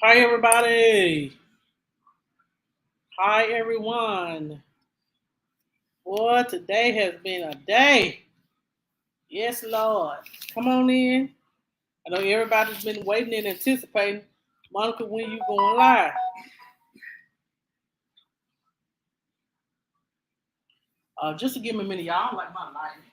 Hi, everybody. Hi, everyone. Boy, today has been a day. Yes, Lord. Come on in. I know everybody's been waiting and anticipating. Monica, when you going live? Just to give me a minute, y'all. I don't like my lighting.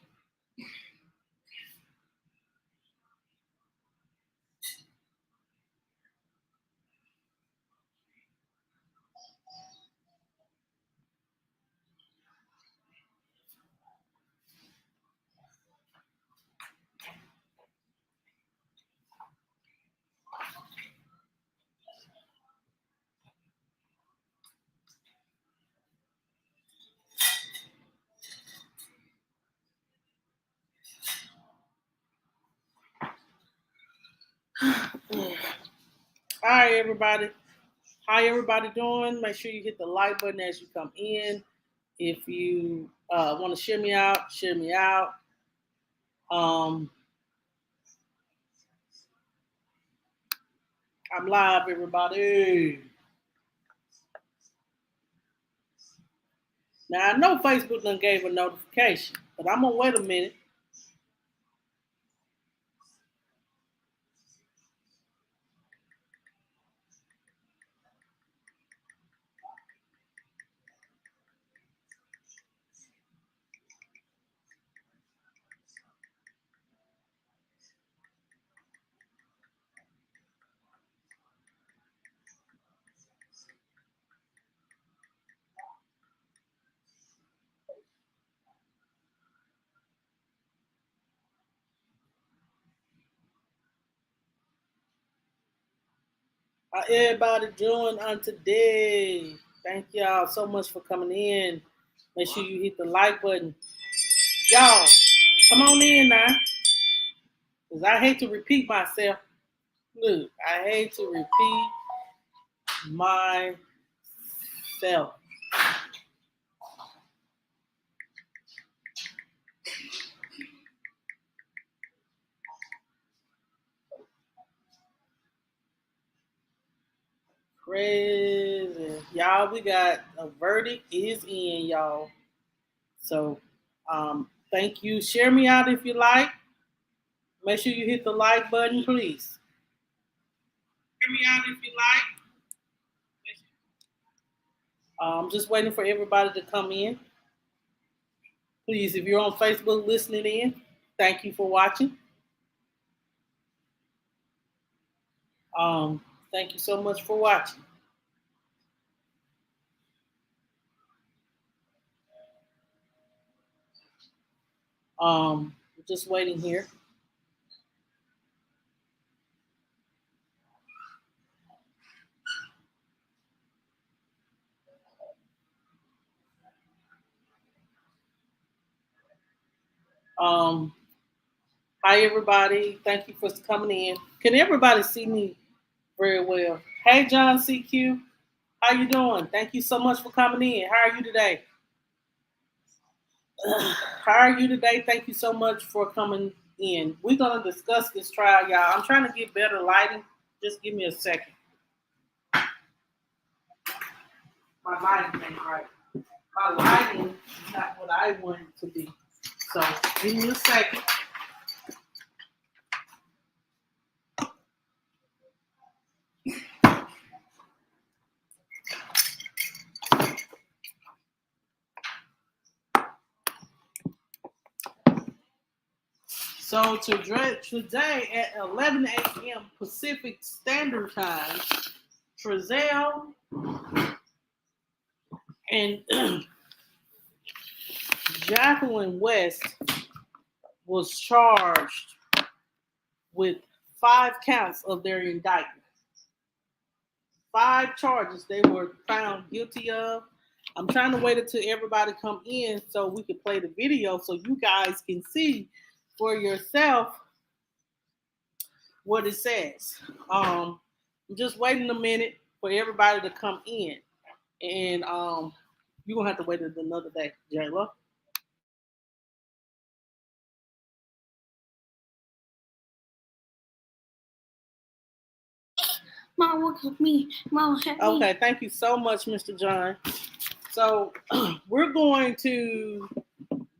Hi, everybody. How everybody doing? Make sure you hit the like button as you come in. If you want to share me out, share me out. Um, I'm live, everybody. Now I know Facebook done gave a notification, but I'm gonna wait a minute. How everybody doing on today? Thank y'all so much for coming in. Make sure you hit the like button. Y'all, come on in now. Cause I hate to repeat myself. Look, I hate to repeat myself. Crazy. Y'all, we got a verdict is in, y'all. So thank you. Share me out if you like. Make sure you hit the like button, please. Share me out if you like. I'm just waiting for everybody to come in. Please, if you're on Facebook listening in, thank you for watching. Thank you so much for watching. Just waiting here. Um, Hi everybody. Thank you for coming in. Can everybody see me very well? Hey John CQ, how you doing? Thank you so much for coming in. How are you today? How are you today? Thank you so much for coming in. We're gonna discuss this trial, y'all. I'm trying to get better lighting. Just give me a second. My lighting ain't right. My lighting is not what I want it to be. So give me a second. So today at 11 a.m. Pacific Standard Time, Trezell and Jacqueline West was charged with 5 counts of their indictment. 5 charges they were found guilty of. I'm trying to wait until everybody come in so we can play the video so you guys can see for yourself what it says. I'm just waiting a minute for everybody to come in, and you're gonna have to wait another day, Jayla. Mom, look at me. Mom, help me. Okay, thank you so much, Mr. John. So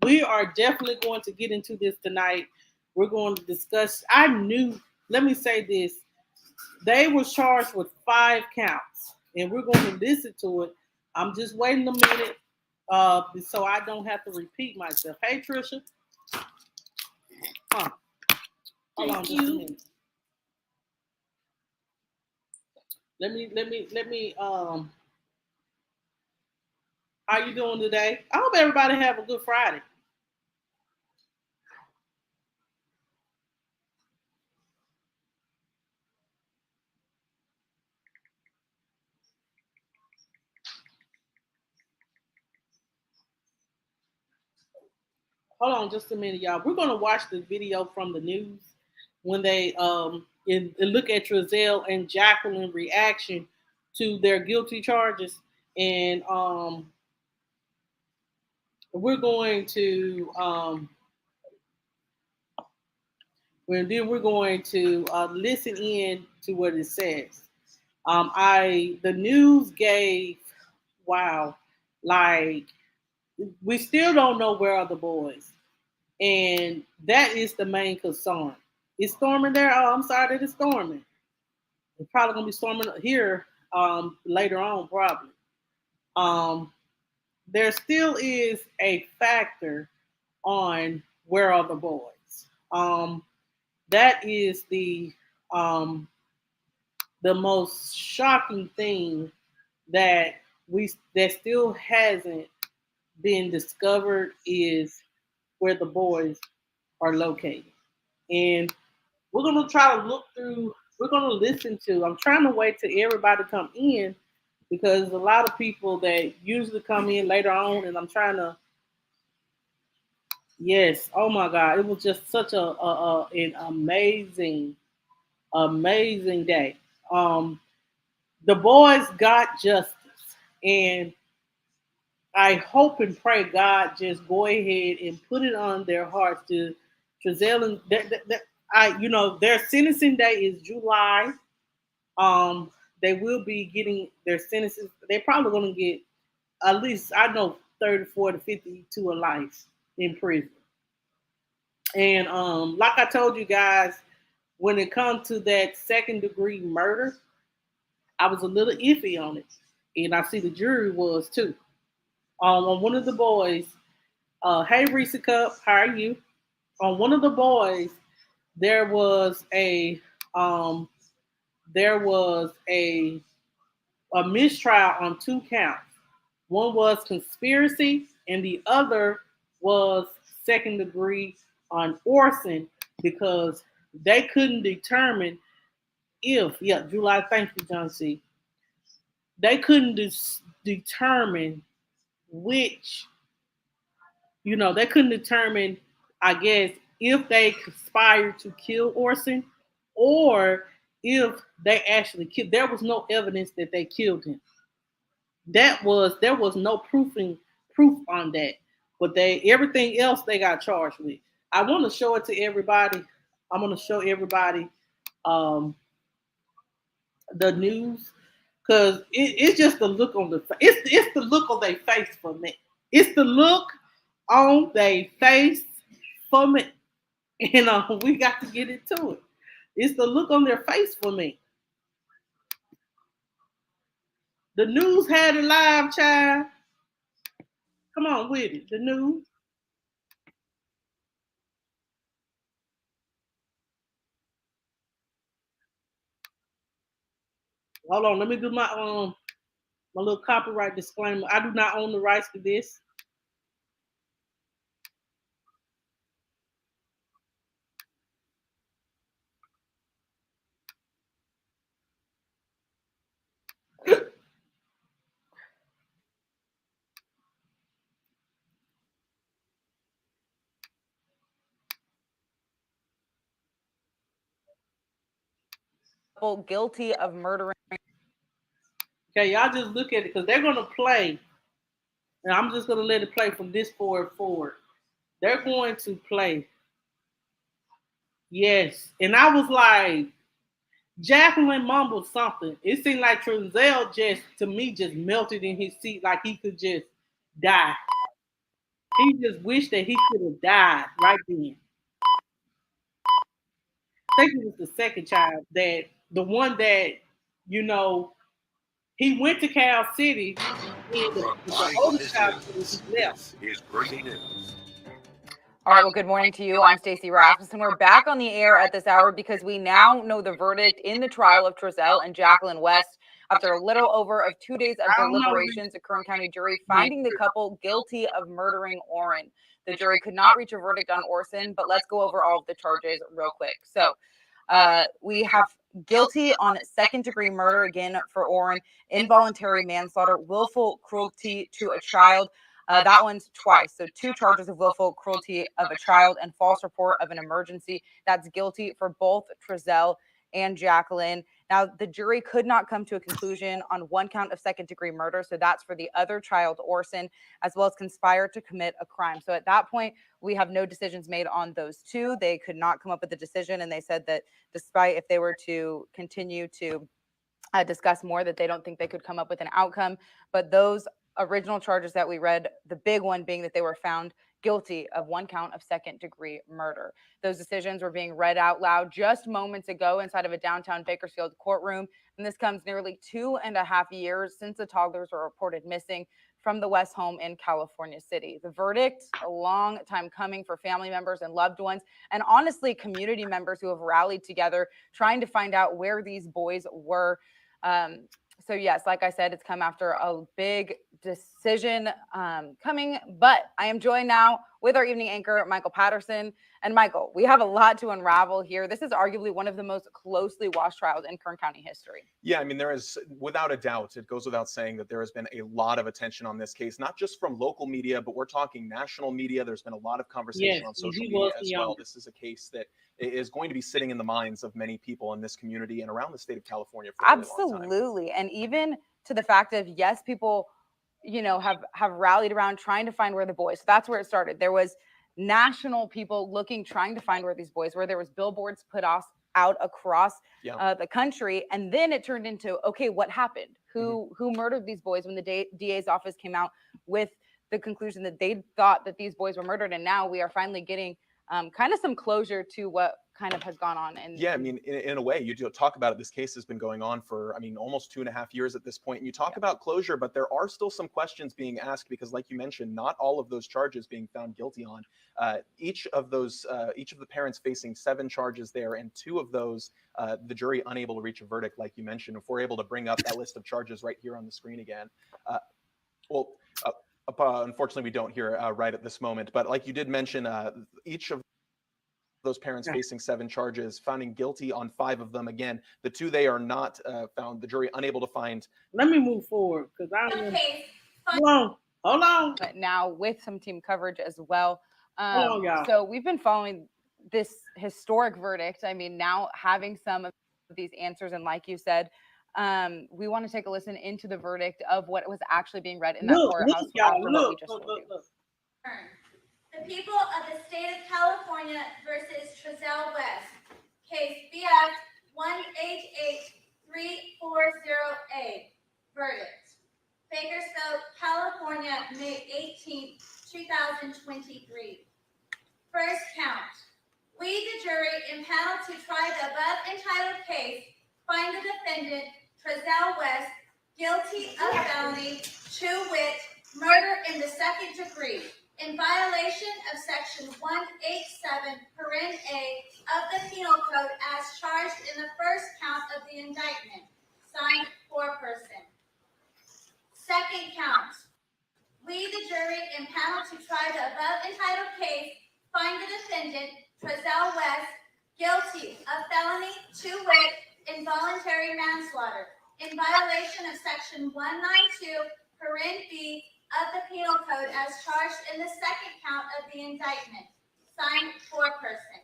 we are definitely going to get into this tonight. We're going to discuss. Let me say this. They were charged with 5 counts, and we're going to listen to it. I'm just waiting a minute so I don't have to repeat myself. Hey, Trisha. Huh. Hold on just a minute. Let me how you doing today? I hope everybody have a good Friday. Hold on just a minute, y'all. We're gonna watch the video from the news when they and look at Trezell and Jacqueline reaction to their guilty charges, and we're going to we're going to listen in to what it says. The news gave wow, like we still don't know where are the boys, and that is the main concern. It's storming there. Oh, I'm sorry that it's storming. It's probably gonna be storming here later on, probably. Um, there still is a factor on where are the boys. That is um, the most shocking thing that that still hasn't been discovered is where the boys are located. And we're gonna try to look through. We're gonna listen to. I'm trying to wait till everybody come in because a lot of people that usually come in later on, and I'm trying to. Yes, oh my God, it was just such an amazing day. Um, the boys got justice, and I hope and pray God just go ahead and put it on their hearts to Trezell and their sentencing day is July. Um, they will be getting their sentences. They're probably going to get at least I know 34 to 50 to a life in prison. And like I told you guys, when it comes to that second degree murder, I was a little iffy on it, and I see the jury was too. On one of the boys, hey Reese Cup, how are you? On one of the boys, there was a um, there was a mistrial on 2 counts. One was conspiracy, and the other was second degree on arson because they couldn't determine July. Thank you, John C. They couldn't determine which they couldn't determine, I guess, if they conspired to kill Orson or if they actually killed. There was no evidence that they killed him. There was no proof on that. But they everything else they got charged with. I want to show it to everybody. I'm going to show everybody um, the news because it's just the look on it's the look on their face for me. It's the look on their face for me. We got to get into it. It's the look on their face for me. The news had it live, child. Come on with it. The news. Hold on, let me do my little copyright disclaimer. I do not own the rights to this. Guilty of murdering. Okay, y'all just look at it because they're gonna play, and I'm just gonna let it play from this forward. They're going to play. Yes, and I was like, Jacqueline mumbled something. It seemed like Trezell to me, just melted in his seat like he could just die. He just wished that he could have died right then. I think it was the second child the one that, you know, he went to Cal City, and the older child told him he left. This is breaking news. All right, well, good morning to you. I'm Stacey Rasmussen. We're back on the air at this hour because we now know the verdict in the trial of Trezell and Jacqueline West after a little over of 2 days of deliberations. A Kern County jury finding the couple guilty of murdering Orrin. The jury could not reach a verdict on Orson, but let's go over all of the charges real quick. So we have guilty on second-degree murder, again, for Orrin, involuntary manslaughter, willful cruelty to a child. That one's twice. So 2 charges of willful cruelty of a child and false report of an emergency. That's guilty for both Trezell and Jacqueline. Now, the jury could not come to a conclusion on 1 count of second-degree murder. So that's for the other child, Orson, as well as conspire to commit a crime. So at that point, we have no decisions made on those 2. They could not come up with a decision. And they said that despite if they were to continue to discuss more, that they don't think they could come up with an outcome. But those original charges that we read, the big one being that they were found guilty of 1 count of second-degree murder. Those decisions were being read out loud just moments ago inside of a downtown Bakersfield courtroom. And this comes nearly 2.5 years since the toddlers were reported missing from the West home in California City. The verdict, a long time coming for family members and loved ones, and honestly, community members who have rallied together trying to find out where these boys were. So yes, like I said, it's come after a big decision coming, but I am joined now with our evening anchor, Michael Patterson. And Michael, we have a lot to unravel here. This is arguably one of the most closely watched trials in Kern County history. Yeah, I mean, there is, without a doubt, it goes without saying that there has been a lot of attention on this case, not just from local media, but we're talking national media. There's been a lot of conversation on social media as well. This is a case that is going to be sitting in the minds of many people in this community and around the state of California for a really long time. Absolutely. And even to the fact of, yes, people, you know, have rallied around trying to find where the boys. So that's where it started. There was national people trying to find where these boys were. There was billboards put out across the country. And then it turned into, okay, what happened? Who murdered these boys when the DA's office came out with the conclusion that they thought that these boys were murdered. And now we are finally getting kind of some closure to what kind of has gone on. And yeah, I mean, in a way, you do talk about it. This case has been going on for, I mean, almost 2.5 years at this point. And you talk about closure, but there are still some questions being asked because, like you mentioned, not all of those charges being found guilty on. Each of the parents facing 7 charges there, and 2 of those, the jury unable to reach a verdict, like you mentioned. If we're able to bring up that list of charges right here on the screen again, unfortunately, we don't hear right at this moment. But like you did mention, each of those parents facing 7 charges, finding guilty on 5 of them. Again, the 2 they are not found, the jury unable to find. Let me move forward because hold on. But now with some team coverage as well. So we've been following this historic verdict. I mean, now having some of these answers, and like you said, we want to take a listen into the verdict of what was actually being read in that courthouse after what we just told you. The people of the state of California versus Trezell West. Case BF 188340A. Verdict. Bakersfield, California, May 18, 2023. First count. We, the jury, impaneled to try the above entitled case, find the defendant, Trezell West, guilty of felony, to wit, murder in the second degree, in violation of Section 187, A of the Penal Code as charged in the first count of the indictment. Signed, foreperson. Second count. We, the jury, impaneled to try the above entitled case, find the defendant, Trezell West, guilty of felony, to wit, involuntary manslaughter, in violation of Section 192, B of the Penal Code as charged in the second count of the indictment. Signed, foreperson.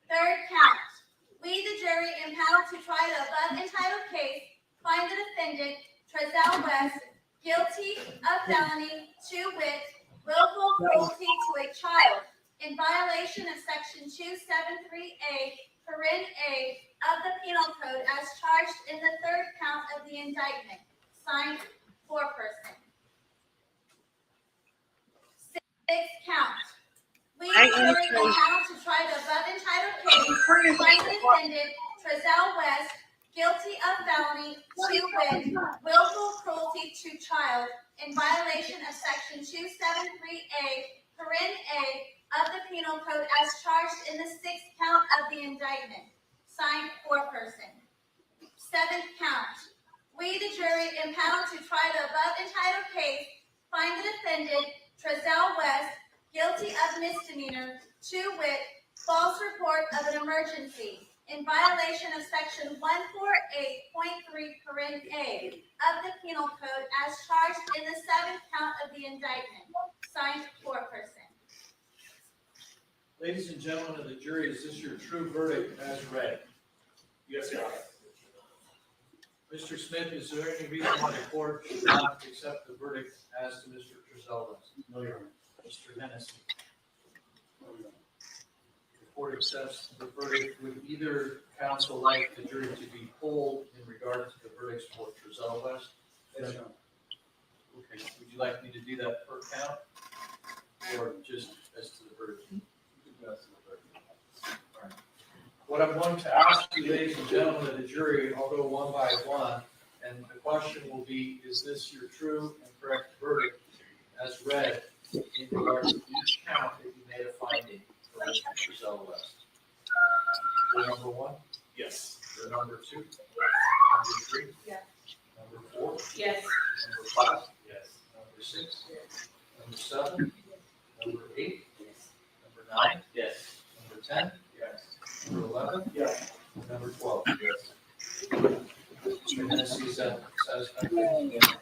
Third count. We, the jury, impaneled to try the above entitled case, find the defendant, Trezell West, guilty of felony, to wit, willful cruelty to a child, in violation of Section 273A paren A, of the Penal Code as charged in the third count of the indictment. Signed, foreperson. Sixth count. We, the jury, impaneled to try the above entitled case, find the defendant, Trezell West, guilty of felony, to wit, willful cruelty to child, in violation of Section 273A, paren A, of the Penal Code as charged in the sixth count of the indictment. Signed, foreperson. Seventh count. We, the jury, impaneled to try the above entitled case, find the defendant, Trezell West, guilty of misdemeanor, to wit, false report of an emergency, in violation of Section 148.3, paren A, of the Penal Code as charged in the seventh count of the indictment. Signed, foreperson. Ladies and gentlemen of the jury, is this your true verdict as read? Yes, Your Honor. Mr. Smith, is there any reason why the court should not accept the verdict as to Mr. Trezell West? No, Your Honor. Mr. Hennessy, No, Your Honor. the court accepts the verdict. Would either counsel like the jury to be polled in regard to the verdicts for Trezell West? Yes, Your Honor. Okay, would you like me to do that per count? Or just as to the verdict? What I'm going to ask you, ladies and gentlemen of the jury, I'll go one by one, and the question will be, is this your true and correct verdict as read in regard to each count that you made a finding for Mr. Trezell West? Your number one? Yes. Your number two? Number three? Yes. Number four? Yes. Number five? Yes. Number six? Number seven? Number eight? Number nine? Yes. Number 10? Yes. Number 11? Yes. Number 12? Yes. Mr. Hennessy, is that satisfactory? Yes.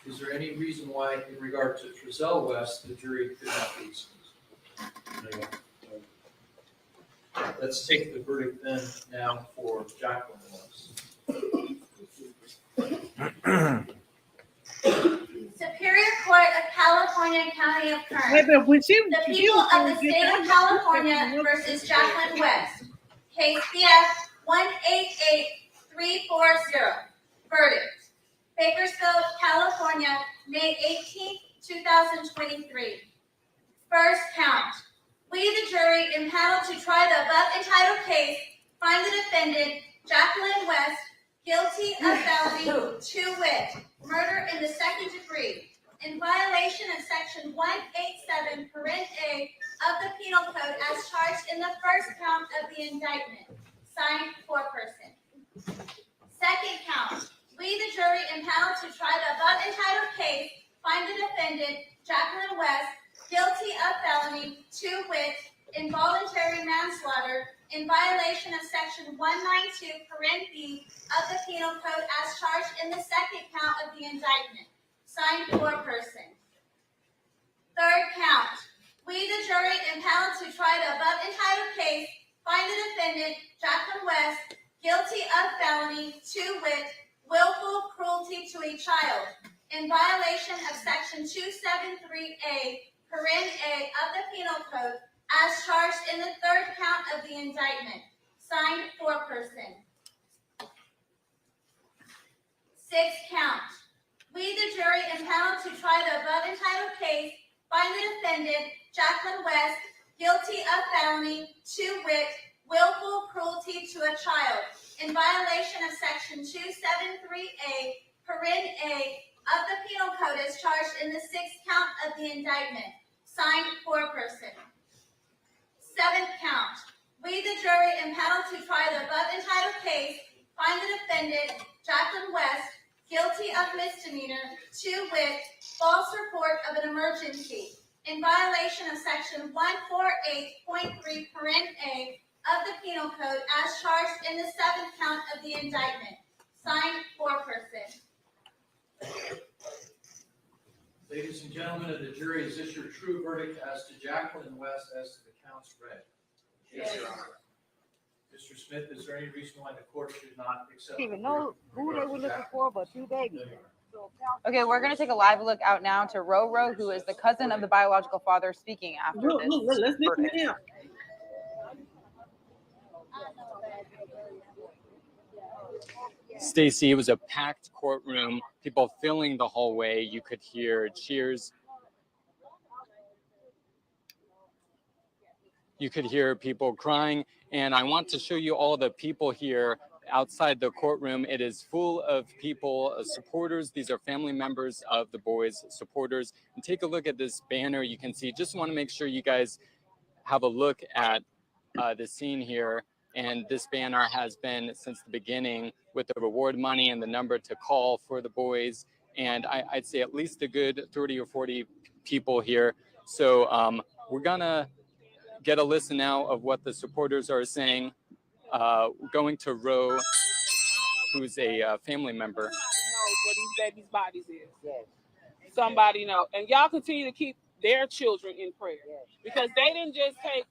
Is there any reason why, in regard to Trezell West, the jury could not be excused? No, Your Honor. Let's take the verdict then now for Jacqueline West. Superior Court of California, County of Wait, Kern. but when she, The people of the state of California versus Jacqueline West. Case BF 188340. Verdict. Bakersfield, California, May 18, 2023. First count. We, the jury, impaneled to try the above entitled case, find the defendant, Jacqueline West, guilty of felony, to wit, murder in the second degree, in violation of Section 187, paren A, of the Penal Code as charged in the first count of the indictment. Signed, foreperson. Second count. We, the jury, impaneled to try the above entitled case, find the defendant, Jacqueline West, guilty of felony, to wit, involuntary manslaughter, in violation of Section 192, paren B, of the Penal Code as charged in the second count of the indictment. Signed, foreperson. Third count. We, the jury, impaneled to try the above entitled case, find the defendant, Jacqueline West, guilty of felony, to wit, willful cruelty to a child, in violation of Section 273A, paren A, of the Penal Code, as charged in the third count of the indictment. Signed, foreperson. Sixth count. We, the jury, impaneled to try the above entitled case, find the defendant, Jacqueline West, guilty of felony, to wit, willful cruelty to a child, in violation of Section 273A, paren A, of the Penal Code as charged in the sixth count of the indictment. Signed, foreperson. Seventh count. We, the jury, impaneled to try the above entitled case, find the defendant, Jacqueline West, guilty of misdemeanor, to wit, false report of an emergency, in violation of Section 148.3, paren A, of the Penal Code as charged in the seventh count of the indictment. Signed, foreperson. Ladies and gentlemen of the jury, is this your true verdict as to Jacqueline West as to the counts read? Yes, Your Honor. Mr. Smith, is there any reason why the court should not accept? Even know who they were looking for, but two babies. Okay, we're going to take a live look out now to Roro, who is the cousin of the biological father, speaking after look, this let's listen verdict. to him. Stacy, it was a packed courtroom, people filling the hallway. You could hear cheers. You could hear people crying. And I want to show you all the people here outside the courtroom. It is full of people, supporters. These are family members of the boys, supporters. And take a look at this banner. You can see, just want to make sure you guys have a look at the scene here. And this banner has been since the beginning with the reward money and the number to call for the boys. And I'd say at least a good 30 or 40 people here. So we're gonna get a listen now of what the supporters are saying. Going to Roe, who's a family member. Knows where these babies' bodies is. Yes. Somebody know, and y'all continue to keep their children in prayer, because they didn't just take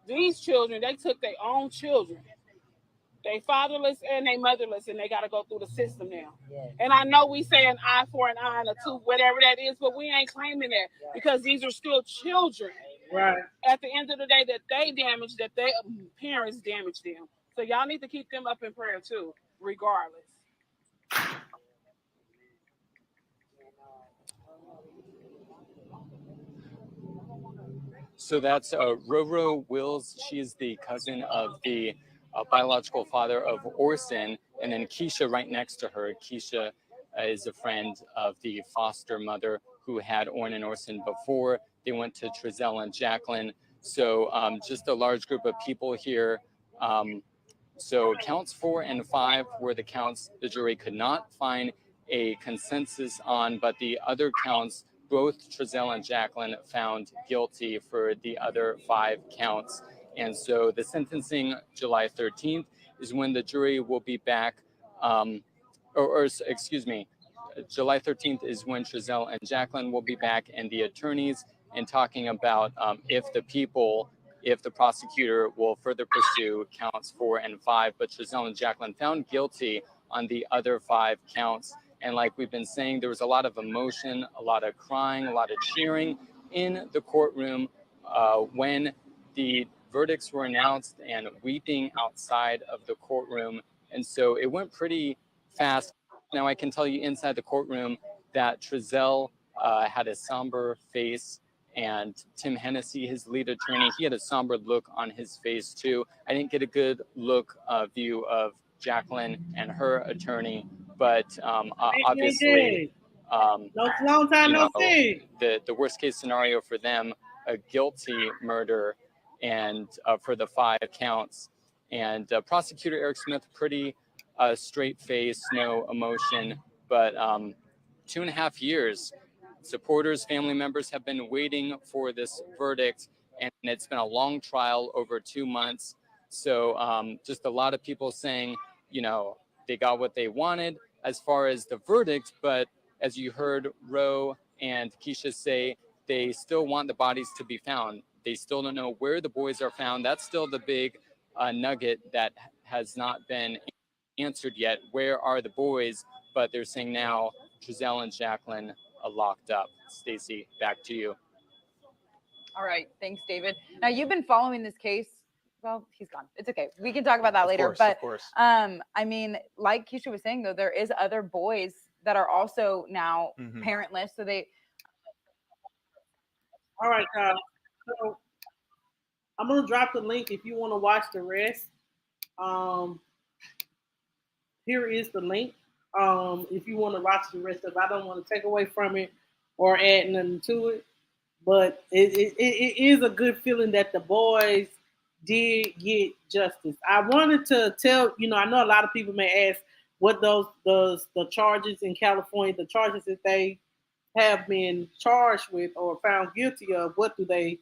these children; they took their own children. They fatherless and they motherless, and they got to go through the system now. Yes. And I know we say an eye for an eye and a tooth, whatever that is, but we ain't claiming that because these are still children. Right. At the end of the day, that they damaged, that their parents damaged them. So y'all need to keep them up in prayer too, regardless. So that's Roro Wills. She's the cousin of the biological father of Orson. And then Keisha right next to her. Keisha is a friend of the foster mother who had Orrin and Orson before they went to Trezell and Jacqueline. So just a large group of people here. So counts 4 and 5 were the counts the jury could not find a consensus on, but the other counts, both Trezell and Jacqueline found guilty for the other 5 counts. And so the sentencing, July 13th, is when the jury will be back, excuse me, July 13th is when Trezell and Jacqueline will be back, and the attorneys, and talking about if the prosecutor will further pursue counts 4 and 5. But Trezell and Jacqueline found guilty on the other 5 counts. And like we've been saying, there was a lot of emotion, a lot of crying, a lot of cheering in the courtroom when the verdicts were announced, and weeping outside of the courtroom. And so it went pretty fast. Now I can tell you inside the courtroom that Trezell had a somber face, and Tim Hennessy, his lead attorney, he had a somber look on his face too. I didn't get a good view of Jacqueline and her attorney, but obviously, long time no see. The worst case scenario for them, a guilty murder, and for the 5 counts. And prosecutor Eric Smith, pretty straight face, no emotion, but 2.5 years. Supporters, family members have been waiting for this verdict, and it's been a long trial, over 2 months. So just a lot of people saying, they got what they wanted as far as the verdict, but as you heard Roe and Keisha say, they still want the bodies to be found. They still don't know where the boys are found. That's still the big nugget that has not been answered yet. Where are the boys? But they're saying now Trezell and Jacqueline are locked up. Stacy, back to you. All right. Thanks, David. Now, you've been following this case. Well, he's gone. It's okay. We can talk about that later. But of course. I mean, like Keisha was saying, though, there is other boys that are also now parentless. So they. All right, guys. So I'm gonna drop the link if you want to watch the rest. Here is the link. If you want to watch the rest of it, I don't want to take away from it or add nothing to it. But it is a good feeling that the boys did get justice. I wanted to tell, I know a lot of people may ask what the charges in California, the charges that they have been charged with or found guilty of, what do they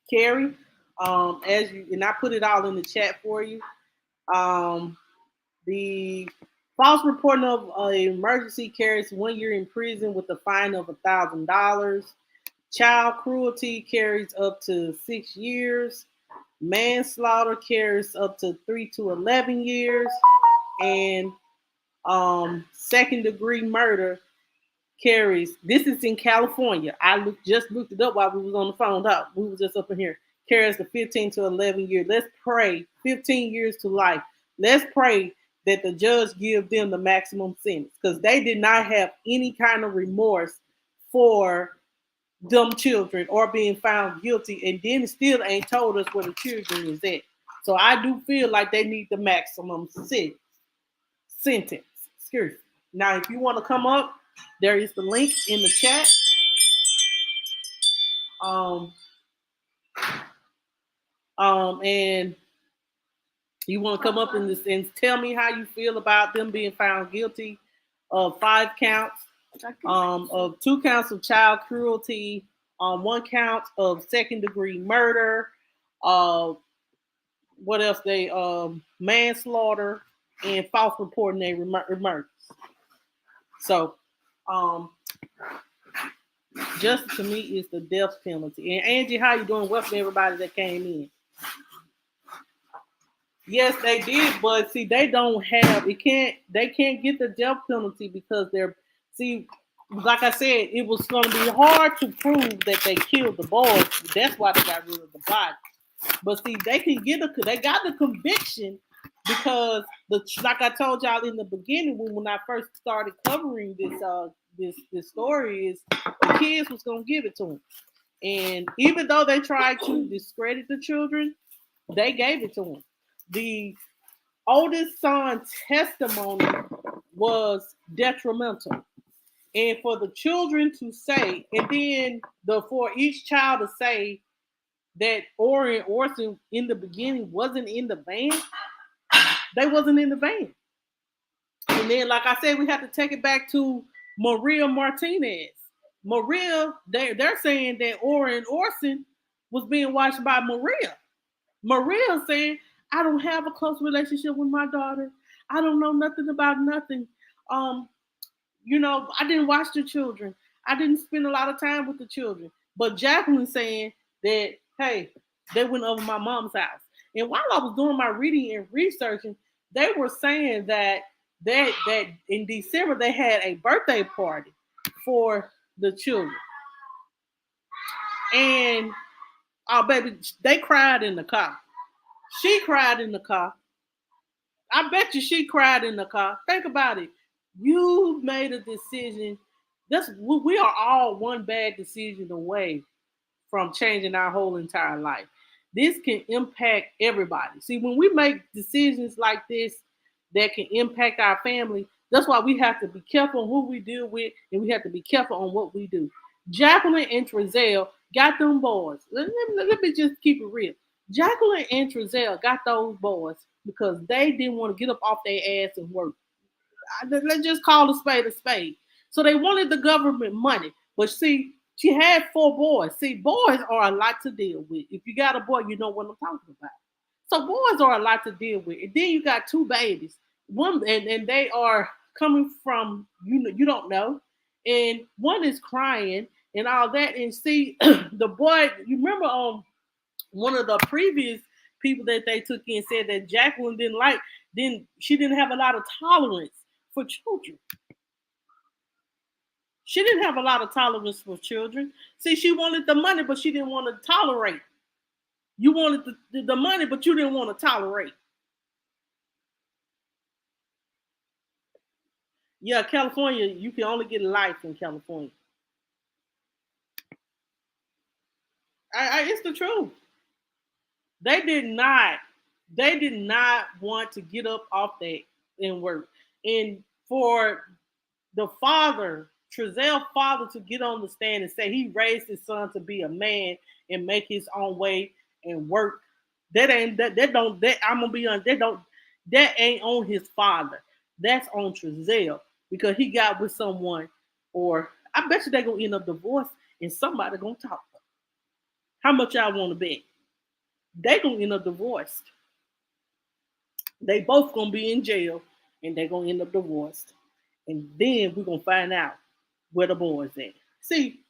carry? And I put it all in the chat for you. The false reporting of an emergency carries 1 year in prison with a fine of $1,000. Child cruelty carries up to 6 years. Manslaughter carries up to 3 to 11 years. And second degree murder carries, this is in California. I just looked it up while we was on the phone. We was just up in here. carries the 15 to 11 years. Let's pray 15 years to life. Let's pray that the judge give them the maximum sentence because they did not have any kind of remorse for them children or being found guilty, and then still ain't told us where the children is at. So I do feel like they need the maximum sentence. Excuse me. Now, if you want to come up, there is the link in the chat. And you want to come up and tell me how you feel about them being found guilty of 5 counts, of 2 counts of child cruelty, 1 count of second-degree murder, what else? They manslaughter and false reporting their murders. So, justice to me is the death penalty. And Angie, how you doing? Welcome everybody that came in. Yes, they did, but see, they don't have they can't get the death penalty because like I said, it was going to be hard to prove that they killed the boys. That's why they got rid of the body. But see, they got the conviction because like I told y'all in the beginning when I first started covering this story is the kids was going to give it to them. And even though they tried to discredit the children, they gave it to them. The oldest son's testimony was detrimental. And for the children to say, and then for each child to say that Orson in the beginning wasn't in the van, they wasn't in the van. And then, like I said, we have to take it back to Maria Martinez. Maria, they're saying that Orson was being watched by Maria. Maria saying, I don't have a close relationship with my daughter. I don't know nothing about nothing. I didn't watch the children. I didn't spend a lot of time with the children. But Jacqueline saying that, hey, they went over my mom's house. And while I was doing my reading and researching, they were saying that in December they had a birthday party for the children. And baby, they cried in the car. She cried in the car. I bet you she cried in the car. Think about it. You made a decision. We are all one bad decision away from changing our whole entire life. This can impact everybody. See, when we make decisions like this that can impact our family, that's why we have to be careful on who we deal with, and we have to be careful on what we do. Jacqueline and Trezell got them boys. Let me just keep it real. Jacqueline and Trezell got those boys because they didn't want to get up off their ass and work. Let's just call a spade a spade. So they wanted the government money. But see, she had 4 boys. See, boys are a lot to deal with. If you got a boy, you know what I'm talking about. So boys are a lot to deal with. And then you got 2 babies. One and they are coming from you don't know. And one is crying and all that. And see, the boy, you remember one of the previous people that they took in said that Jacqueline she didn't have a lot of tolerance for children. She didn't have a lot of tolerance for children. See, she wanted the money, but she didn't want to tolerate. You wanted the money, but you didn't want to tolerate. Yeah, California, you can only get life in California. It's the truth. They did not want to get up off that and work. And for the father, Trezell's father, to get on the stand and say he raised his son to be a man and make his own way and work, that ain't on his father. That's on Trezell because he got with someone, or I bet you they're gonna end up divorced and somebody gonna talk. How much y'all want to bet? They gonna end up divorced. They both gonna be in jail and they gonna end up divorced. And then we're gonna find out where the boys at. See,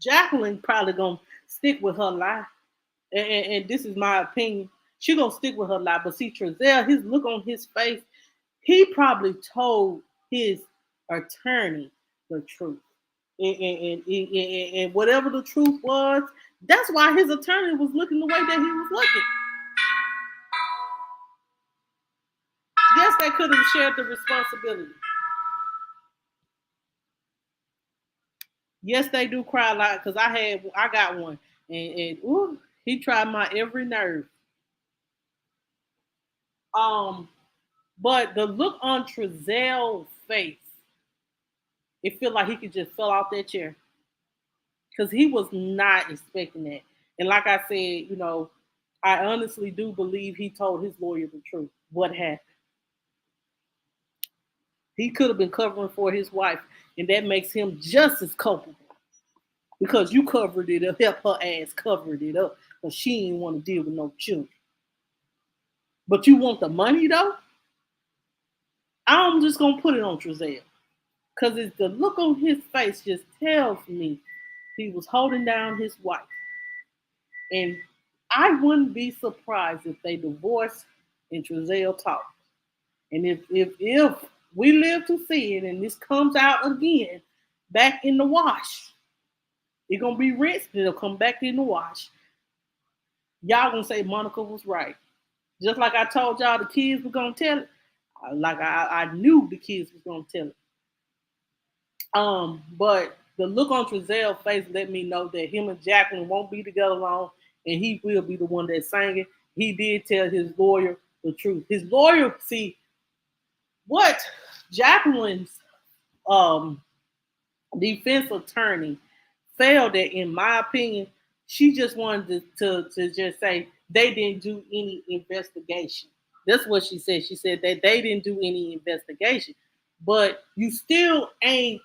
Jacqueline probably gonna stick with her lie. And this is my opinion. She gonna stick with her lie. But see, Trezell, his look on his face, he probably told his attorney the truth. And whatever the truth was, That's why his attorney was looking the way that he was looking. Yes, they could have shared the responsibility. Yes, they do cry a lot because I got one, and ooh, he tried my every nerve. Um, but the look on Trezell's face, it felt like he could just fell off that chair because he was not expecting that. And like I said, I honestly do believe he told his lawyer the truth. What happened? He could have been covering for his wife, and that makes him just as culpable because you covered it up, help her ass covered it up, but she didn't want to deal with no children. But you want the money though? I'm just gonna put it on Trezell because it's the look on his face just tells me he was holding down his wife, and I wouldn't be surprised if they divorced and Trezell talked. And if we live to see it and this comes out again back in the wash, it's gonna be rinsed, it'll come back in the wash. Y'all gonna say Monica was right. Just like I told y'all the kids were gonna tell it. Like I knew the kids was gonna tell it. But the look on Trezell's face let me know that him and Jacqueline won't be together long, and he will be the one that's singing. He did tell his lawyer the truth. His lawyer, see, what Jacqueline's um defense attorney failed at, in my opinion, she just wanted to just say they didn't do any investigation. That's what she said. She said that they didn't do any investigation. But you still ain't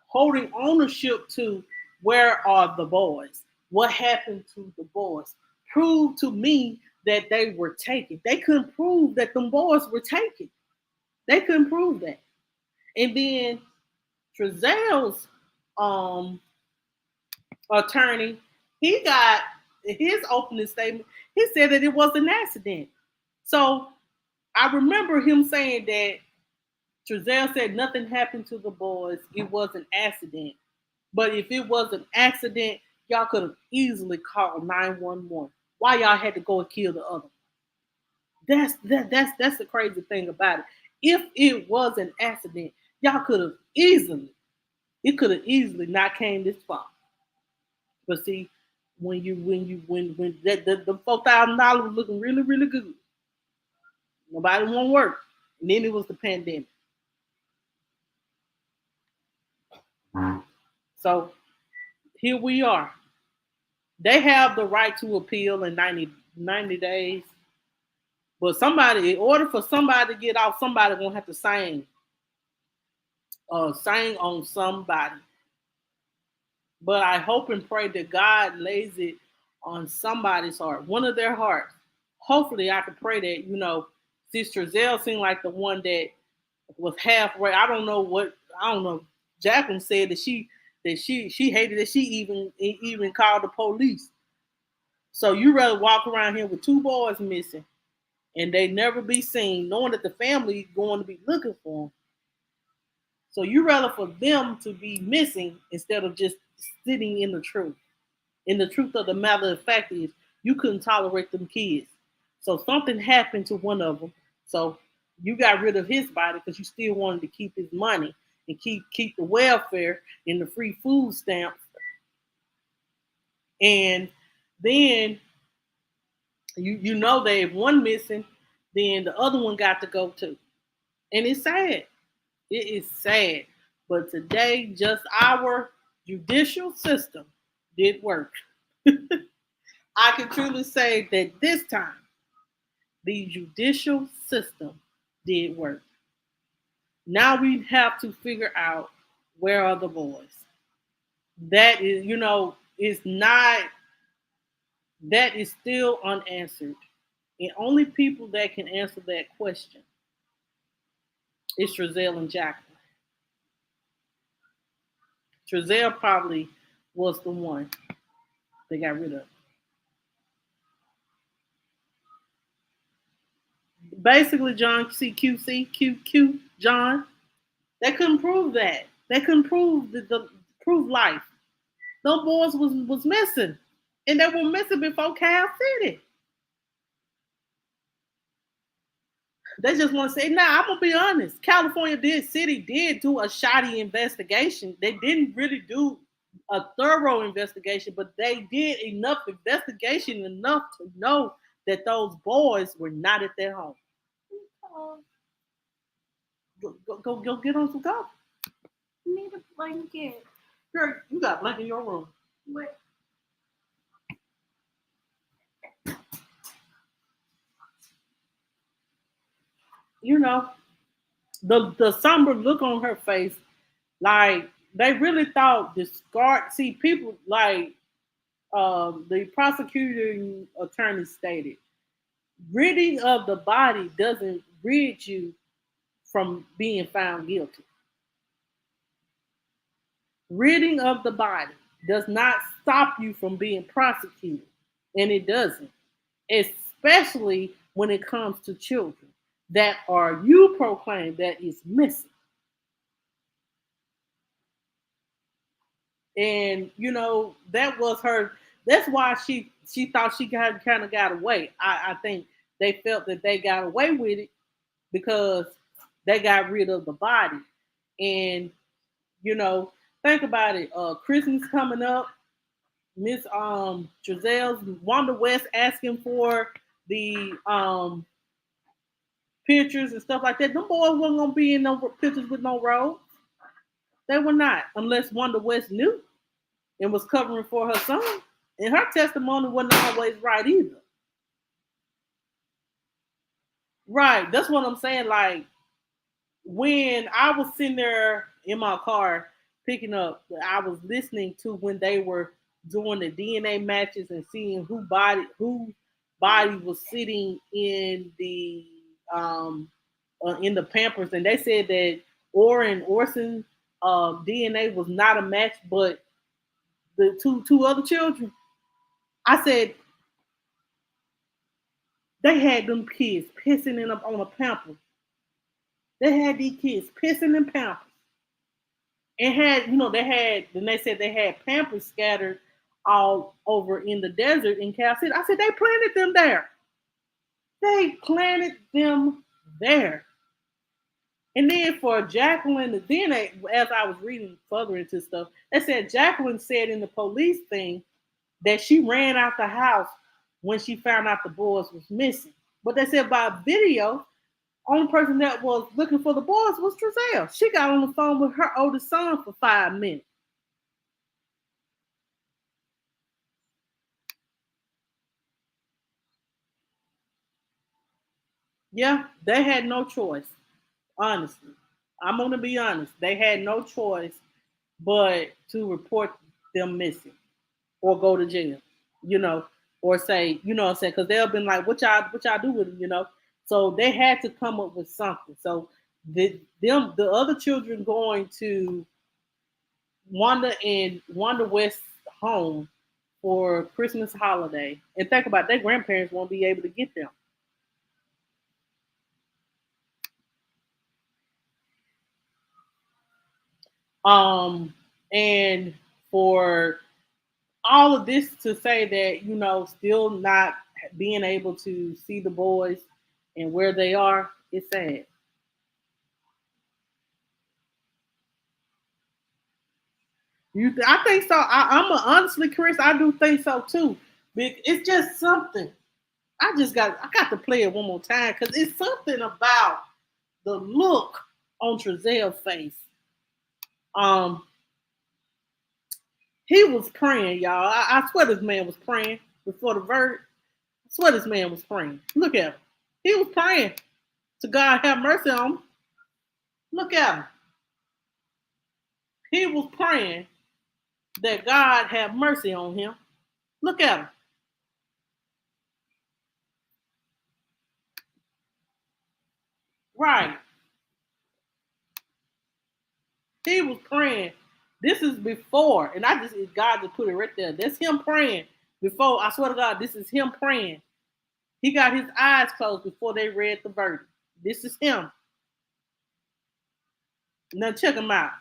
holding ownership to where are the boys? What happened to the boys? Prove to me that they were taken. They couldn't prove that them boys were taken. They couldn't prove that. And then Trezell's um, attorney, he got his opening statement. He said that it was an accident. So I remember him saying that Trezell said nothing happened to the boys. It was an accident. But if it was an accident, y'all could have easily called 911. Why y'all had to go and kill the other? That's the crazy thing about it. If it was an accident, y'all could have easily, it could have easily not came this far. But see, when that the $4,000 was looking really, really good, nobody want to work. And then it was the pandemic. So here we are. They have the right to appeal in 90 days. But somebody, in order for somebody to get off, somebody gonna have to sing on somebody. But I hope and pray that God lays it on somebody's heart, one of their hearts. Hopefully, I can pray that Sister Trezell seemed like the one that was halfway. I don't know. Jacqueline said that she hated that she even called the police. So you rather walk around here with two boys missing and they never be seen, knowing that the family going to be looking for them. So you rather for them to be missing instead of just sitting in the truth. And the truth of the matter of fact is you couldn't tolerate them kids. So something happened to one of them. So you got rid of his body because you still wanted to keep his money and keep the welfare and the free food stamps. And then you know that if one missing, then the other one got to go too. And it's sad. It is sad. But today, just our judicial system did work. I can truly say that this time, the judicial system did work. Now we have to figure out where are the boys. That is not, that is still unanswered. And only people that can answer that question is Trezell and Jacqueline. Trezell probably was the one they got rid of. Basically, John CQC, John, they couldn't prove that. They couldn't prove prove life. Those boys was missing. And they were missing before Cal City. They just want to say, nah, I'm gonna be honest. California City did do a shoddy investigation. They didn't really do a thorough investigation, but they did enough investigation enough to know that those boys were not at their home. Go get on some coffee. I need a blanket. Girl, you got a blanket in your room. What? You know, the somber look on her face, like they really thought the scar. See, people like the prosecuting attorney stated, ridding of the body doesn't rid you from being found guilty. Ridding of the body does not stop you from being prosecuted, and it doesn't, especially when it comes to children that are you proclaim that is missing. And you know that was her. That's why she thought she kind of got away. I think they felt that they got away with it because they got rid of the body. And you know, think about it. Christmas coming up. Miss Trezell's Wanda West asking for the pictures and stuff like that. Them boys wasn't gonna be in no pictures with no robes. They were not, unless Wanda West knew and was covering for her son. And her testimony wasn't always right either. Right. That's what I'm saying. Like when I was sitting there in my car picking up, I was listening to when they were doing the DNA matches and seeing who body was sitting um in the Pampers, and they said that Orson DNA was not a match, but the two other children. I said they had them kids pissing in up on a pamper. They had these kids pissing in pampers. And had, you know, then they said they had pampers scattered all over in the desert in Cal City. I said they planted them there. They planted them there. And then for Jacqueline, then as I was reading further into stuff, they said Jacqueline said in the police thing that she ran out the house when she found out the boys was missing. But they said by video, only person that was looking for the boys was Trezell. She got on the phone with her oldest son for 5 minutes. Yeah, they had no choice. Honestly, I'm gonna be honest. They had no choice but to report them missing or go to jail. You know, or say, you know what I'm saying, because they'll been like, what y'all do with them, you know. So they had to come up with something. So the other children going to Wanda West's home for Christmas holiday. And think about it, their grandparents won't be able to get them. And for all of this to say that, you know, still not being able to see the boys and where they are, it's sad. I think so. Honestly, Chris, I do think so too. It's just something. I got to play it one more time because it's something about the look on Trezell's face. Um, he was praying, y'all. I swear this man was praying before the verdict. I swear this man was praying. Look at him. He was praying to God have mercy on him. Look at him. He was praying that God have mercy on him. Look at him. Right. He was praying. This is before, and God just put it right there. That's him praying before. I swear to God, this is him praying. He got his eyes closed before they read the verdict. This is him. Now check him out.